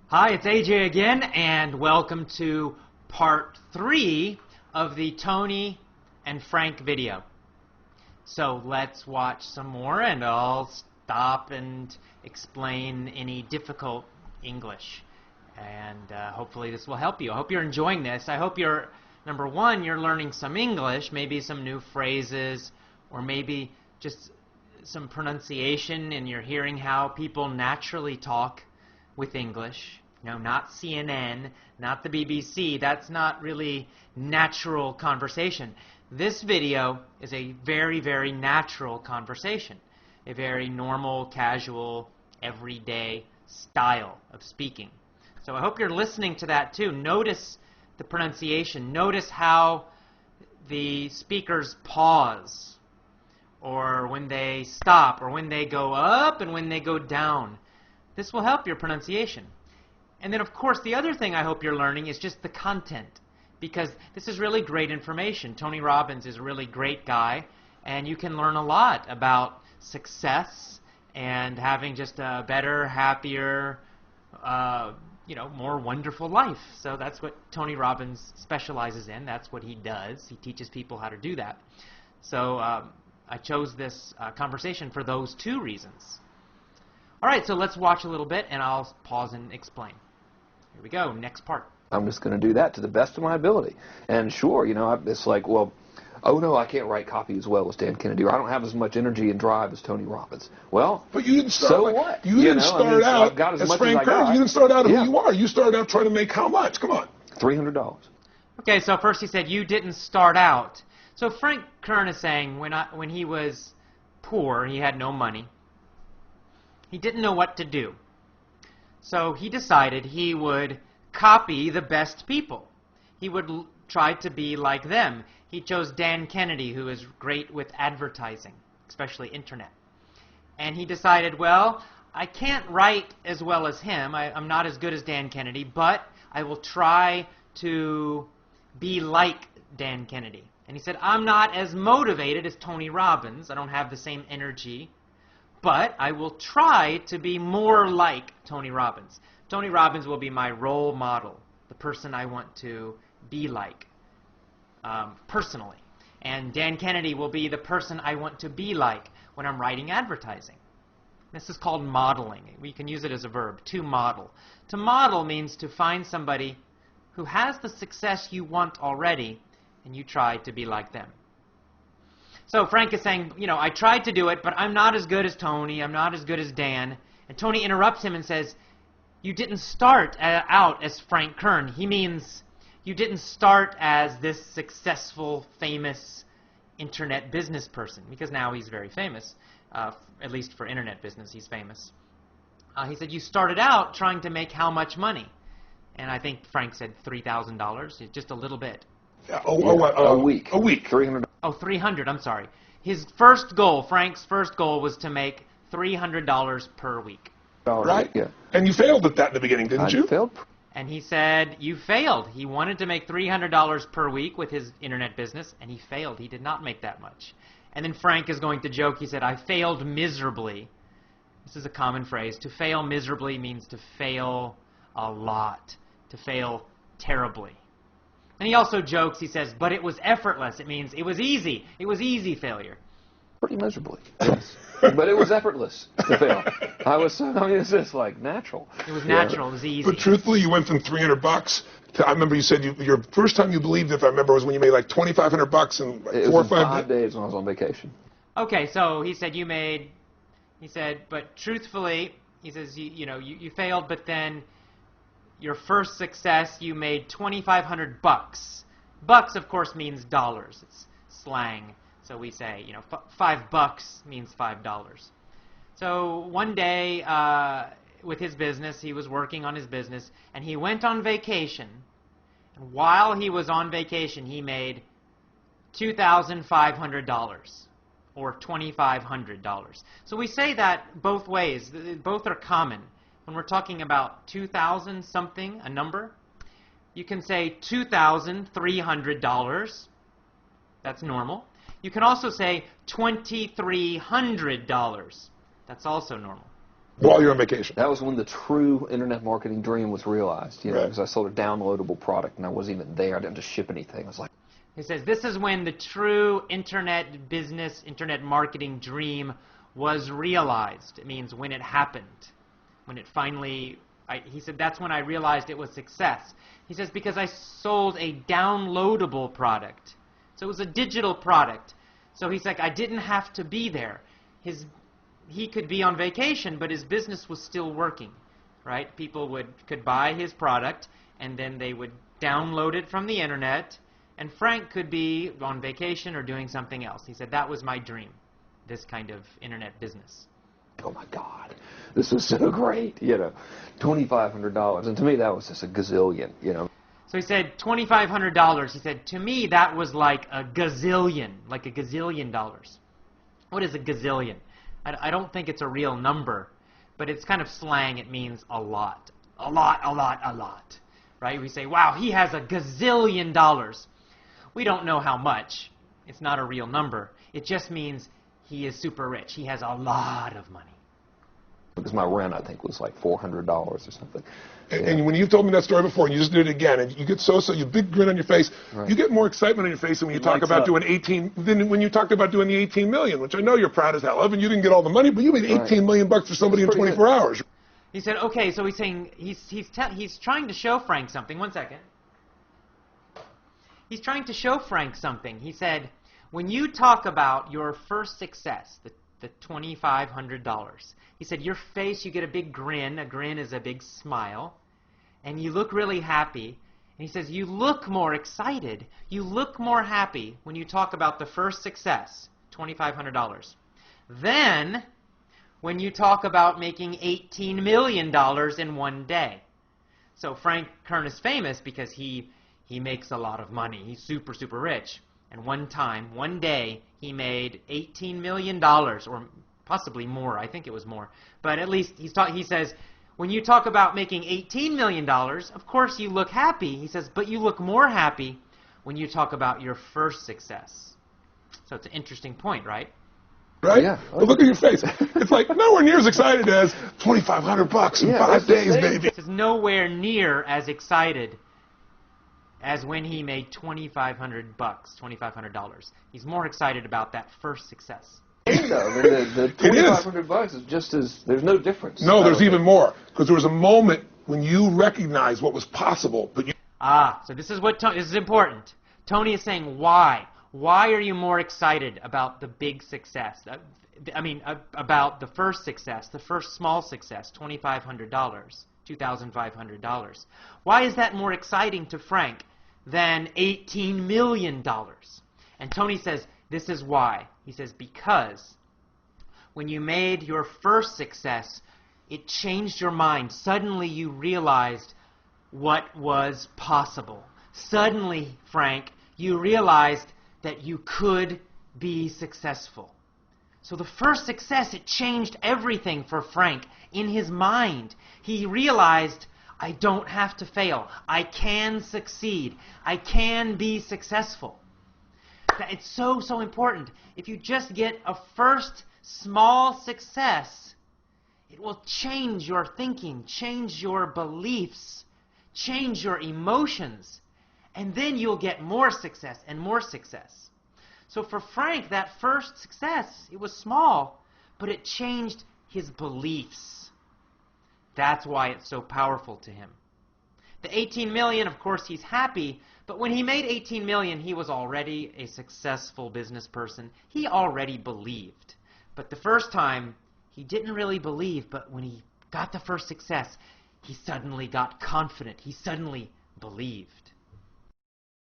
Hi, it's AJ again, and welcome to part 3 of the Tony and Frank video. So let's watch some more, and I'll stop and explain any difficult English. And hopefully this will help you. I hope you're enjoying this. I hope you're, number one, you're learning some English, maybe some new phrases, or maybe just some pronunciation, and you're hearing how people naturally talk with English. No, not CNN, not the BBC. That's not really natural conversation. This video is a very, very natural conversation. A very normal, casual, everyday style of speaking. So I hope you're listening to that too. Notice the pronunciation. Notice how the speakers pause, or when they stop, or when they go up and when they go down. This will help your pronunciation. And then, of course, the other thing I hope you're learning is just the content, because this is really great information. Tony Robbins is a really great guy, and you can learn a lot about success and having just a better, happier, more wonderful life. So that's what Tony Robbins specializes in. That's what he does. He teaches people how to do that. So I chose this conversation for those two reasons. All right, so let's watch a little bit, and I'll pause and explain. Here we go, next part. I'm just going to do that to the best of my ability. And sure, it's like, well, oh no, I can't write copy as well as Dan Kennedy, or I don't have as much energy and drive as Tony Robbins. Well, but you didn't start. So what? You didn't start out as Frank Kern. You didn't start out who you are. You started out trying to make how much? Come on. $300. Okay, so first he said you didn't start out. So Frank Kern is saying when he was poor, he had no money. He didn't know what to do. So he decided he would copy the best people. He would try to be like them. He chose Dan Kennedy, who is great with advertising, especially internet. And he decided, well, I can't write as well as him. I'm not as good as Dan Kennedy, but I will try to be like Dan Kennedy. And he said, I'm not as motivated as Tony Robbins. I don't have the same energy. But I will try to be more like Tony Robbins. Tony Robbins will be my role model, the person I want to be like personally. And Dan Kennedy will be the person I want to be like when I'm writing advertising. This is called modeling. We can use it as a verb, to model. To model means to find somebody who has the success you want already, and you try to be like them. So Frank is saying, I tried to do it, but I'm not as good as Tony. I'm not as good as Dan. And Tony interrupts him and says, you didn't start out as Frank Kern. He means you didn't start as this successful, famous internet business person, because now he's very famous. At least for internet business, he's famous. He said, you started out trying to make how much money? And I think Frank said $3,000, just a little bit. A week. A week. $300. Oh, 300, I'm sorry. His first goal, Frank's first goal, was to make $300 per week. Right? Yeah. And you failed at that in the beginning, didn't you? I failed. And he said, you failed. He wanted to make $300 per week with his internet business, and he failed. He did not make that much. And then Frank is going to joke. He said, I failed miserably. This is a common phrase. To fail miserably means to fail a lot, to fail terribly. And he also jokes, he says, but it was effortless. It means it was easy. It was easy failure. Pretty miserably, yes. But it was effortless to fail. It's just like natural. It was natural. It was easy. But truthfully, you went from $300 to, I remember you said your first time you believed, if I remember, was when you made like $2,500 in like it 4 or was 5 days when I was on vacation. Okay, so he said but truthfully, he says, you failed, but then your first success, you made $2,500. Bucks, of course, means dollars. It's slang. So we say, $5 means $5. So one day, with his business, he was working on his business, and he went on vacation. And while he was on vacation, he made $2,500, or $2,500. So we say that both ways. Both are common. When we're talking about 2,000 something, a number, you can say $2,300. That's normal. You can also say $2,300. That's also normal. While you're on vacation. That was when the true internet marketing dream was realized, you know, Right. because I sold a downloadable product and I wasn't even there. I didn't have to ship anything. I was like, He says, this is when the true internet business, internet marketing dream was realized. It means when it happened, when it finally, he said, that's when I realized it was success. He says, because I sold a downloadable product. So it was a digital product. So he's like, I didn't have to be there. He could be on vacation, but his business was still working, right? People could buy his product, and then they would download it from the internet, and Frank could be on vacation or doing something else. He said, that was my dream, this kind of internet business. oh my God, this was so great, you know, $2,500. And to me, that was just a gazillion, you know. So he said, $2,500. He said, to me, that was like a gazillion, like a gazillion dollars. What is a gazillion? I don't think it's a real number, but it's kind of slang. It means a lot. A lot, a lot, a lot. Right? We say, wow, he has a gazillion dollars. We don't know how much. It's not a real number. It just means he is super rich. He has a lot of money. Because my rent, I think, was like $400 or something. And when you told me that story before, and you just did it again, and you get you big grin on your face. Right. You get more excitement on your face than when you talk about doing 18. Than when you talked about doing the 18 million, which I know you're proud as hell of, and you didn't get all the money, but you made 18 million bucks for somebody in 24 hours. He said, okay, so he's saying he's trying to show Frank something. One second. He's trying to show Frank something. He said, when you talk about your first success, the $2,500, he said, your face, you get a big grin. A grin is a big smile. And you look really happy. And he says, you look more excited. You look more happy when you talk about the first success, $2,500. Then, when you talk about making $18 million in one day. So Frank Kern is famous because he makes a lot of money. He's super, super rich. And one day, he made $18 million, or possibly more. I think it was more. But at least he says, when you talk about making $18 million, of course you look happy. He says, but you look more happy when you talk about your first success. So it's an interesting point, right? Right? Yeah. But look at your face. It's like nowhere near as excited as $2,500 in 5 days, baby. It's nowhere near as excited as when he made $2,500. He's more excited about that first success. The $2,500 is just as, there's no difference. No, there's even more. Because there was a moment when you recognized what was possible, but you... So this is this is important. Tony is saying, why? Why are you more excited about the big success? About the first success, the first small success, $2,500, $2,500. Why is that more exciting to Frank than $18 million? And Tony says, this is why. He says, because when you made your first success, it changed your mind. Suddenly you realized what was possible. Suddenly, Frank, you realized that you could be successful. So the first success, it changed everything for Frank in his mind. He realized, I don't have to fail. I can succeed. I can be successful. It's so, so important. If you just get a first small success, it will change your thinking, change your beliefs, change your emotions, and then you'll get more success and more success. So for Frank, that first success, it was small, but it changed his beliefs. That's why it's so powerful to him. The 18 million, of course, he's happy, but when he made 18 million, he was already a successful business person. He already believed. But the first time, he didn't really believe, but when he got the first success, he suddenly got confident. He suddenly believed.